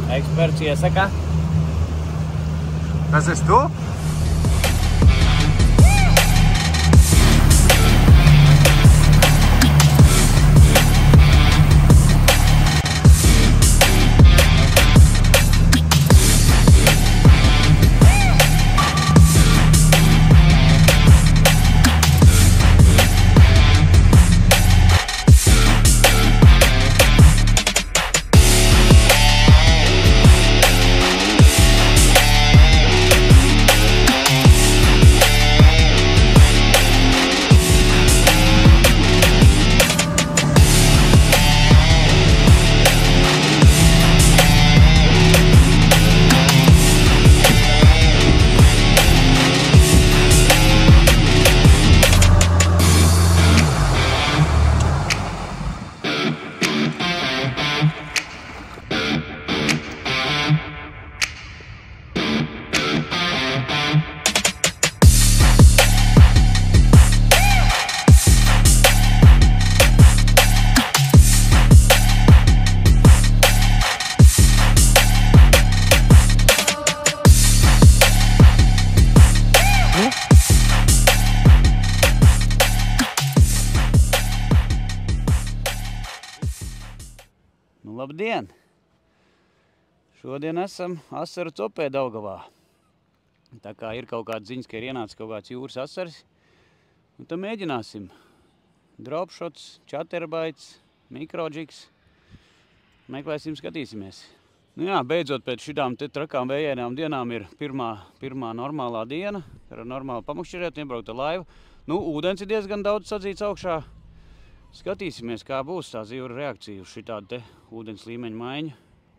Eksperts iesaka. Tas esi tu? Labdien! Šodien esam asaru copē Daugavā. Tā kā ir kaut kāds ziņas, ka ir ienācis kaut kāds jūras asaris. Un tad mēģināsim. Dropshots, chatterbaits, mikrodžiks. Meklēsim, skatīsimies. Nu jā, beidzot pēc šitām te trakām vējainām dienām ir pirmā normālā diena. Ar normāli pamakšķirēt, iebraukt ar laivu. Nu, ūdens ir diezgan daudz sadzīts augšā. Skatīsimies, kā būs tā zivju reakcija uz šitādu te ūdens līmeņa maiņu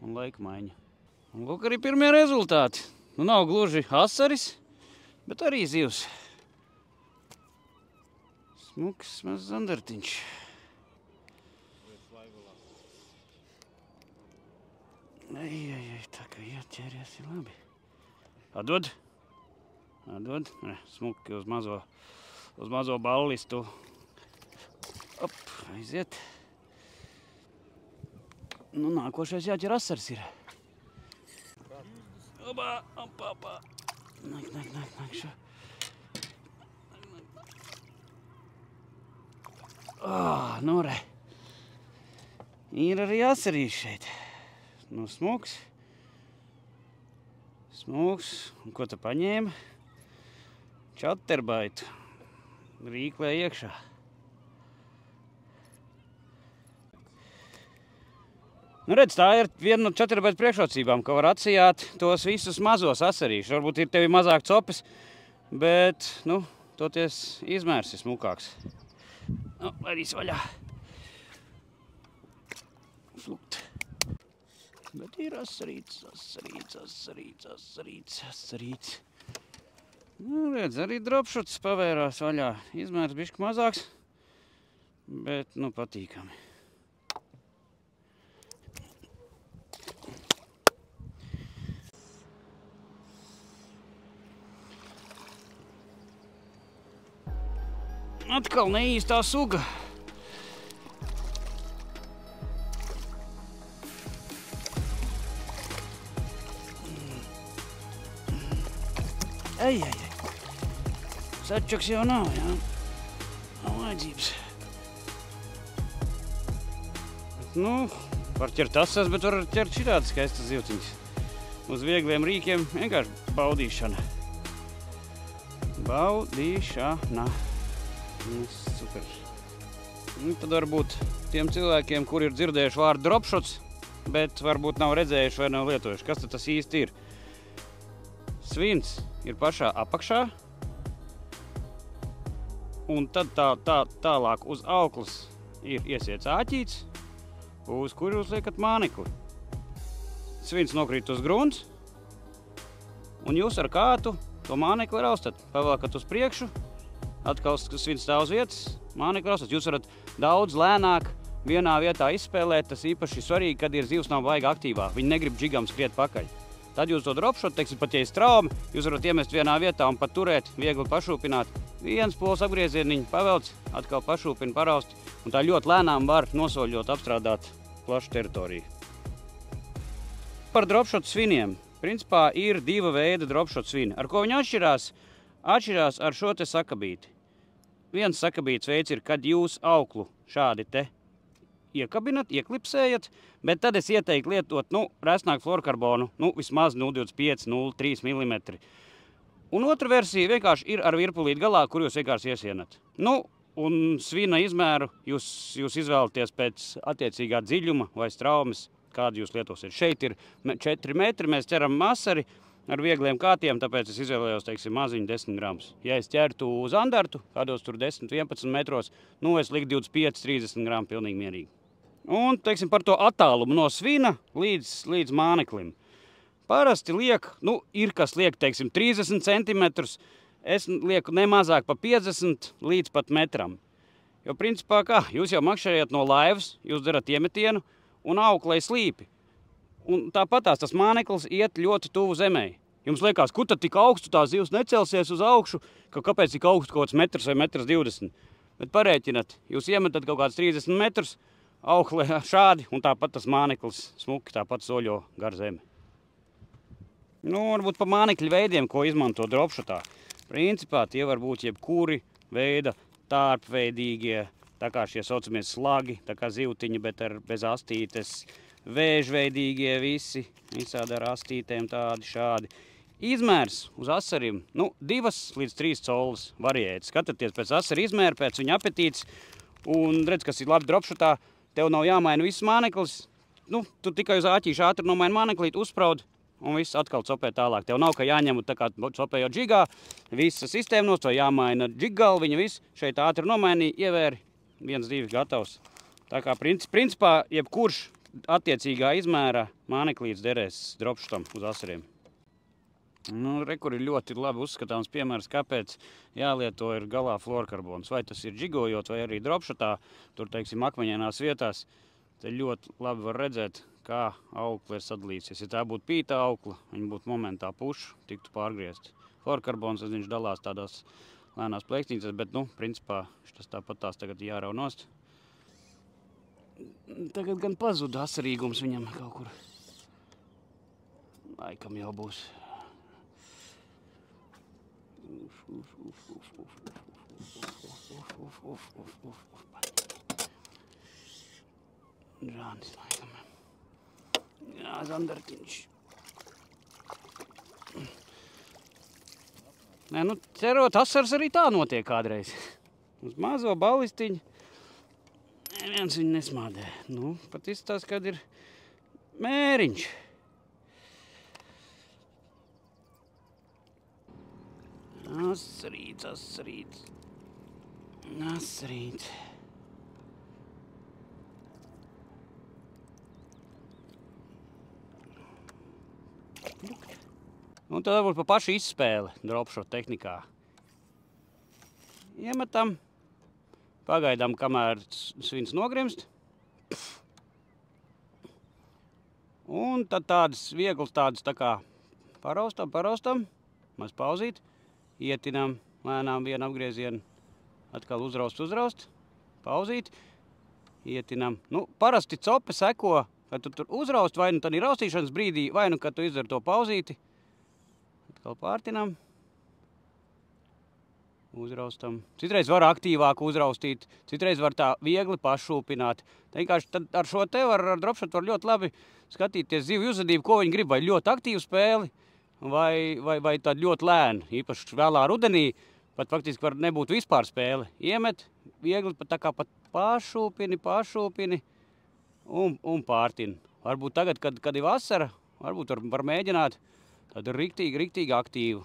un laika maiņu. Un lūk arī pirmie rezultāti. Nu nav gluži asaris, bet arī zivs. Smuks maz zandartiņš. Ei, tā kā ķēries ir labi. Atdod? Atdod? Ne, smuki uz mazo ballistu. Op, aiziet. Nu, nākošais jāķer asars ir. Opā. Nāk šo. Nu re. Ir arī asarīs šeit. Nu, smuks. Un ko tu paņēma? Chatterbaitu. Rīklē iekšā. Nu redz, tā ir viena no chatterbaitu priekšrocībām, ka var atsijāt tos visus mazos asarīšus. Varbūt ir tevi mazāk copes, bet, nu, toties izmērs ir smukāks. Nu, laidīs vaļā. Flukt. Bet ir asarīts. Nu, redz, arī dropshots pavērās vaļā. Izmērs bišķi mazāks, bet, nu, patīkami. Atkal neīstā suga. Ei. Sačuks jau nav, jā. Nav vajadzības. Nu, var ķert asas, bet var ķert šitādi skaistas zivciņas. Uz viegliem rīkiem vienkārši baudīšana. Super. Nu, tad varbūt tiem cilvēkiem, kuri ir dzirdējuši vārdu dropshots, bet varbūt nav redzējuši vai nav lietojuši. Kas tad tas īsti ir? Svins ir pašā apakšā, un tad tālāk uz auklas ir iesiets āķīts, uz kuru jūs liekat mānekli. Svins nokrīt uz grunts, un jūs ar kātu to mānekli raustat. Pavelkat uz priekšu, atkal svins stāv uz vietas, mānekli raustat. Jūs varat daudz lēnāk vienā vietā izspēlēt. Tas īpaši svarīgi, kad ir zivs nav baigi aktīvā. Viņi negrib džigam skriet pakaļ. Tad jūs to dropshot, teiksim, pat ja ir straumi, jūs varat iemest vienā vietā un pat turēt, viegli pašūpināt. Viens pols apgriezieniņu pavelc, atkal pašūpina, paraust. Un tā ļoti lēnām var nosoļot apstrādāt plašu teritoriju. Par dropshot sviniem. Principā ir diva veida dropshot svini. Ar ko viņi atšķirās? Atšķirās ar šo te sakabīti. Viens sakabīts veids ir, kad jūs auklu šādi te iekabinat, ieklipsējat, bet tad es ieteiktu lietot, resnāku fluorkarbonu, vismaz 0,25, 0,3 mm. Un otra versija vienkārši ir ar virpulīti galā, kur jūs vienkārši iesienat. Un svina izmēru jūs izvēlaties pēc attiecīgā dziļuma vai straumes, kādu jūs lietosiet. Šeit ir 4 metri, mēs ķeram masari ar viegliem kātiem, tāpēc es izvēlējos, teiksim, maziņu 10 gramus. Ja es ķertu uz andartu, kādos tur 10-11 metros, es liku 25-30 gramu pilnīgi mierīgi. Un, teiksim, par to attālumu no svina līdz māneklim. Parasti liek, ir kas liek, teiksim, 30 centimetrus, es lieku nemazāk pa 50 līdz pat metram. Jo, principā, kā, jūs jau makšējat no laivas, jūs darat iemetienu un auklē slīpi. Un tāpatās tas māneklis iet ļoti tuvu zemei. Jums liekas, kur tad tik augstu tā zivs necelsies uz augšu, kāpēc tik augstu kaut kāds metrs vai 1,20 m. Bet parēķinat, jūs iemetat kaut kāds 30 metrus, auklē šādi, un tāpat tas māneklis smuki tāpat soļo gar zemi. Varbūt pa mānekļu veidiem, ko izmanto dropshotā. Principā tie var būt jebkuri veida tārpveidīgie, tā kā šie saucamie slagi, tā kā zivtiņi, bet bez astītes, vēžveidīgie visi, visādi ar astītēm tādi šādi. Izmērs uz asarim, 2 līdz 3 colas variēt. Skatieties pēc asara izmēra, pēc viņa apetītes, un redz, kas ir labi dropshotā, tev nav jāmaina viss māneklis, tu tikai uz āķīšu ātri nomaini māneklīt, uzspraud, un viss atkal copē tālāk. Tev nav, ka jāņem tā kā copējot džigā, visa sistēma nost, vai jāmaina džiggalviņa, viss. Šeit ātri nomainīja, ievēri, 1, 2, gatavs. Tā kā principā jebkurš attiecīgā izmēra māneklīts derēs dropshotam uz asariem. Kur ir ļoti labi uzskatāms piemērs, kāpēc jālieto ir galā fluorkarbons. Vai tas ir džigojot, vai arī dropshotā, tur, teiksim, akmeņainās vietās, te ļoti labi var redzēt, kā aukla ir sadalīsies. Ja tā būtu pīta aukla, viņa būtu momentā puša, tiktu pārgriezt. Fluorkarbons, viņš dalās tādās lēnās plēksnīcas, bet, principā, tas tāpat tās tagad jārau nost. Tagad gan pazuda asarīgums viņam kaut kur. Laikam jau būs. Žānis laikam. Jā, zandartiņš. Cerot asars arī tā notiek kādreiz. Uz mazo balistiņu neviens viņu nesmādē. Pat izstās, kad ir mēriņš. Asarīts. Un tad varbūt pa pašu izspēli dropshot tehnikā. Iemetam, pagaidām, kamēr svins nogrimst. Un tad tādas vieglas tādas tā kā paraustam, maz pauzīt, ietinām lēnām vienu apgriezienu, atkal uzraust, pauzīt, ietinām. Parasti cope seko, kad tu tur uzraust, vai tad ir raustīšanas brīdī, vai kad tu izdari to pauzīti. Atkal pārtinām, uzraustam. Citreiz var aktīvāk uzraustīt, citreiz var tā viegli pašūpināt. Vienkārši tad ar šo te ar dropshot var ļoti labi skatīties zivju uzvedību, ko viņi grib, vai ļoti aktīvu spēli, vai tādu ļoti lēnu. Īpaši vēlā rudenī pat faktiski var nebūt vispār spēle. Iemet, viegli tā kā pat pašūpini un pārtin. Varbūt tagad, kad ir vasara, varbūt var mēģināt tādu riktīgi aktīvu.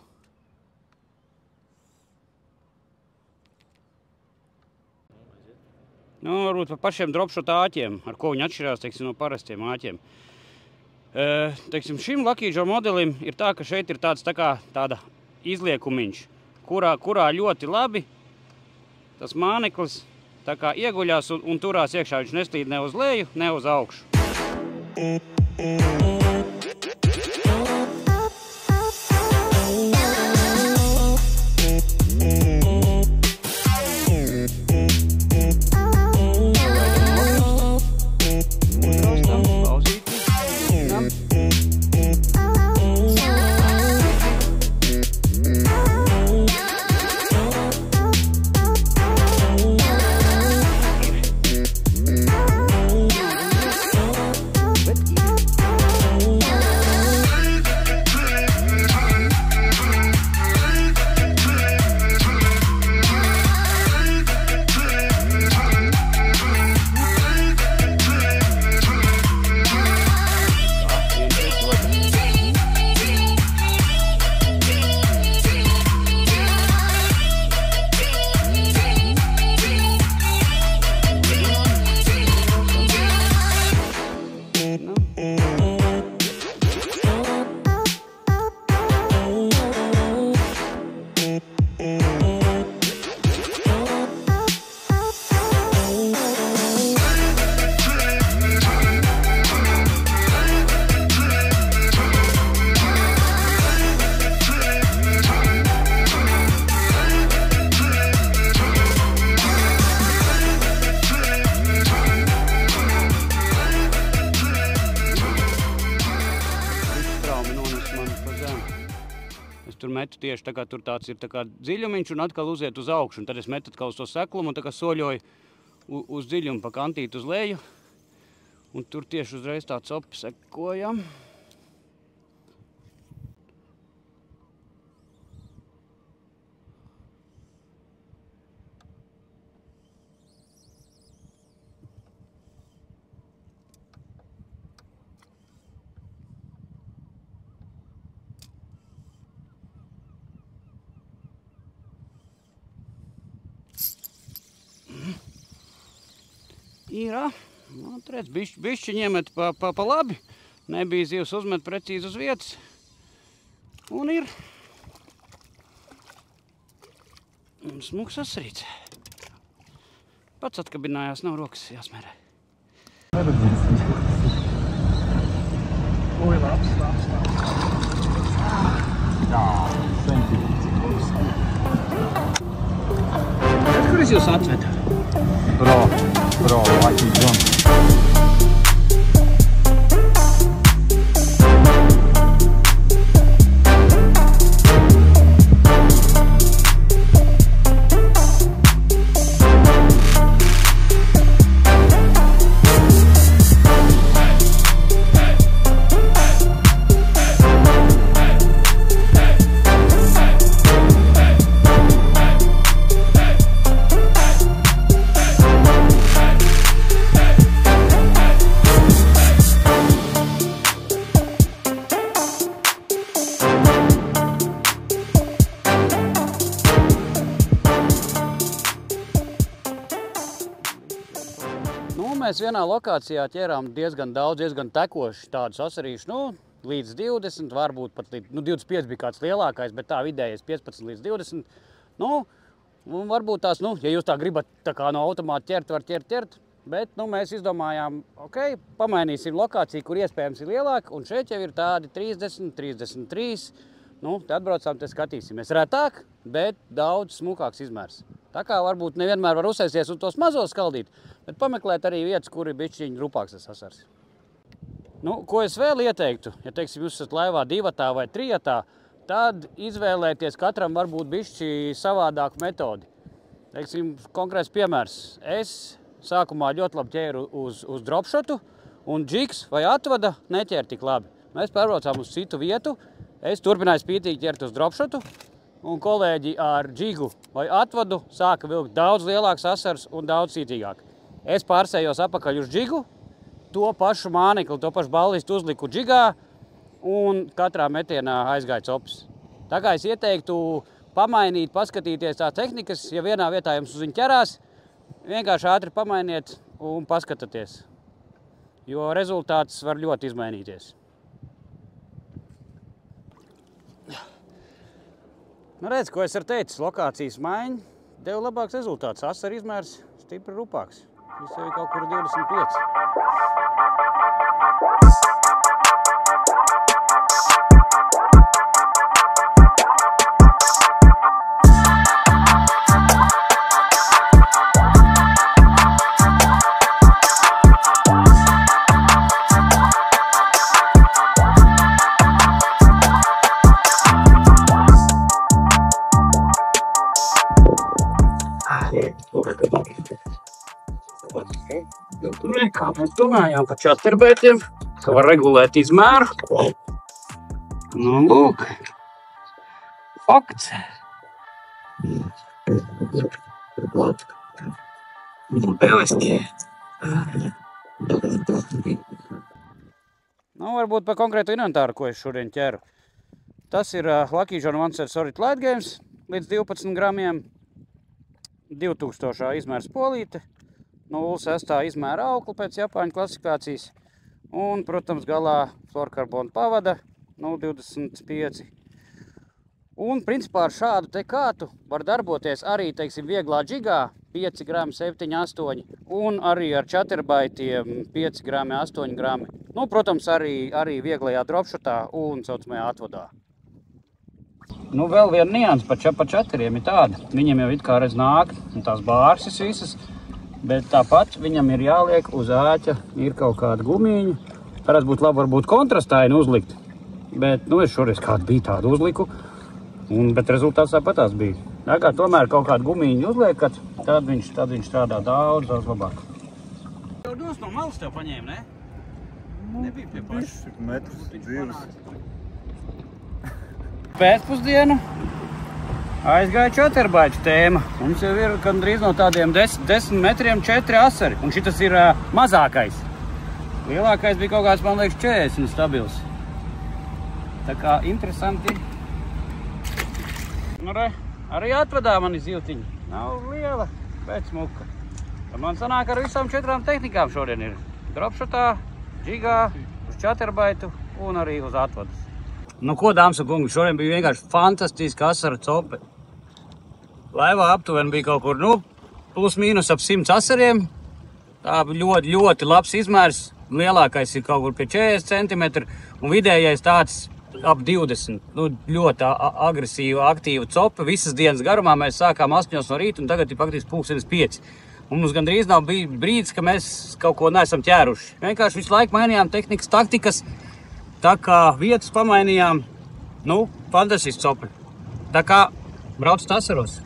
Varbūt par pašiem dropshot āķiem, ar ko viņi atšķirās, teiksim, no parastiem āķiem. Teiksim, šim Lucky Joe modelim ir tā, ka šeit ir tāda izliekumiņš, kurā ļoti labi tas māneklis tā kā ieguļās un turās iekšā. Viņš neslīd ne uz leju, ne uz augšu. pa zemu. Es tur metu tieši tā kā tur tāds ir tā kā dziļumiņš un atkal uziet uz augšu. Un tad es metu atkal uz to seklumu un tā kā soļoju uz dziļumu pa kantīti uz leju. Un tur tieši uzreiz tā copa sekojam. Ir, nu, redz, bišķi ņemet pa labi, nebija zivs uzmet precīzi uz vietas, un ir smuks asarīts. Pats atkabinājās, nav rokas jāsmērē. Oi, labs. Jā, centimetrs. Kur es jūs atvedu? Bro, lucky jump. Mēs vienā lokācijā ķērām diezgan daudz, diezgan tekoši tādus asarīšus, līdz 20, varbūt pat līdz, 25 bija kāds lielākais, bet tā vidējais 15 līdz 20. Un varbūt tās, ja jūs tā gribat tā kā no automāta ķert, var ķert, bet, mēs izdomājām, pamainīsim lokāciju, kur iespējams ir lielāka, un šeit jau ir tādi 30, 33. Te atbraucām, te skatīsimies. Retāk, bet daudz smukāks izmērs. Tā kā varbūt nevienmēr var uzsēsties un tos mazos skaldīt, bet pameklēt arī vietas, kur ir bišķiņi rupāks tas asars. Ko es vēl ieteiktu, ja, teiksim, jūs esat laivā 2 vai 3, tad izvēlēties katram varbūt bišķi savādāku metodi. Teiksim, konkrēts piemērs. Es sākumā ļoti labi ķēru uz dropshotu, un džigs vai atvada neķēra tik labi. Mēs pārbraucām uz citu vietu, es turpināju spītīgi ķert uz dropshotu, un kolēģi ar džigu vai atvadu sāka vilkt daudz lielāks asars un daudz cītīgāk. Es pārsējos apakaļ uz džigu, to pašu mānekli, to pašu ballistu uzliku džigā un katrā metienā aizgāja copas. Tā kā es ieteiktu pamainīt, paskatīties tās tehnikas, ja vienā vietā jums uz viņu ķerās, vienkārši ātri pamainiet un paskatieties, jo rezultāts var ļoti izmainīties. Redz, ko es ar teicu, lokācijas maiņa deva labāks rezultāts. Asara izmērs stipri rupāks. Šis jau ir kaut kur 25. Kā mēs domājām par čaterbētiem, ka var regulēt izmēru. Lūk, fakts. Varbūt par konkrētu inventāru, ko es šodien ķeru. Tas ir Lucky John One Solid Light Games līdz 12 gramiem, 2000 izmērs polīte, 0,6 izmēra aukli pēc Japāņu klasifikācijas un, protams, galā fluorkarbona pavada 0,25. Un, principā, ar šādu te kātu var darboties arī, teiksim, vieglā džigā 5 grami, 7, 8 un arī ar čaterbaitiem 5 grami, 8 grami. Protams, arī vieglajā dropshotā un saucamajā atvadā. Vēl viena nianse par čateriem ir tāda. Viņam jau it kā redz nāk tās bārsis visas, bet tāpat viņam ir jāliek uz āķa, ir kaut kāda gumiņa. Varētu būt labi, varbūt kontrastaini uzlikt. bet, nu, es šoreiz kādu bija tādu uzliku, bet rezultāts tāpatās bija. Tā kā tomēr kaut kādu gumīņu uzliekat, tad viņš strādā daudz labāk. Jau dos no malas tev paņēma, ne? Nebija pie paša. Metrus dzīves. Pēcpusdienu aizgāja čaterbaiču tēma. Mums jau ir gandrīz no tādiem 10 metriem 4 asari. Un šitas ir mazākais. Lielākais bija kaut kāds, man liekas, 40 stabils. Tā kā interesanti. Nu, re, arī atvadā mani zivtiņi. Nav liela, bet smuka. Man sanāk ar visām 4 tehnikām šodien ir. Dropshotā, džigā, uz čaterbaitu un arī uz atvadas. Nu, ko, dāmas un kungi, šodien bija vienkārši fantastiska asaru cope. Laivā aptuveni bija kaut kur, nu, plus mīnus ap 100 asariem. Tā ļoti labs izmērs. Lielākais ir kaut kur pie 40 centimetri un vidējais tāds ap 20. Nu, ļoti agresīva, aktīva cope. Visas dienas garumā mēs sākām 8 no rīta un tagad ir faktiski 5:30. Un mums gandrīz nav bija brīdis, ka mēs kaut ko neesam ķēruši. Vienkārši visu laiku mainījām tehnikas, taktikas. Tā kā vietas pamainījām, nu, fantastisks cope. Tā kā braucat asaros.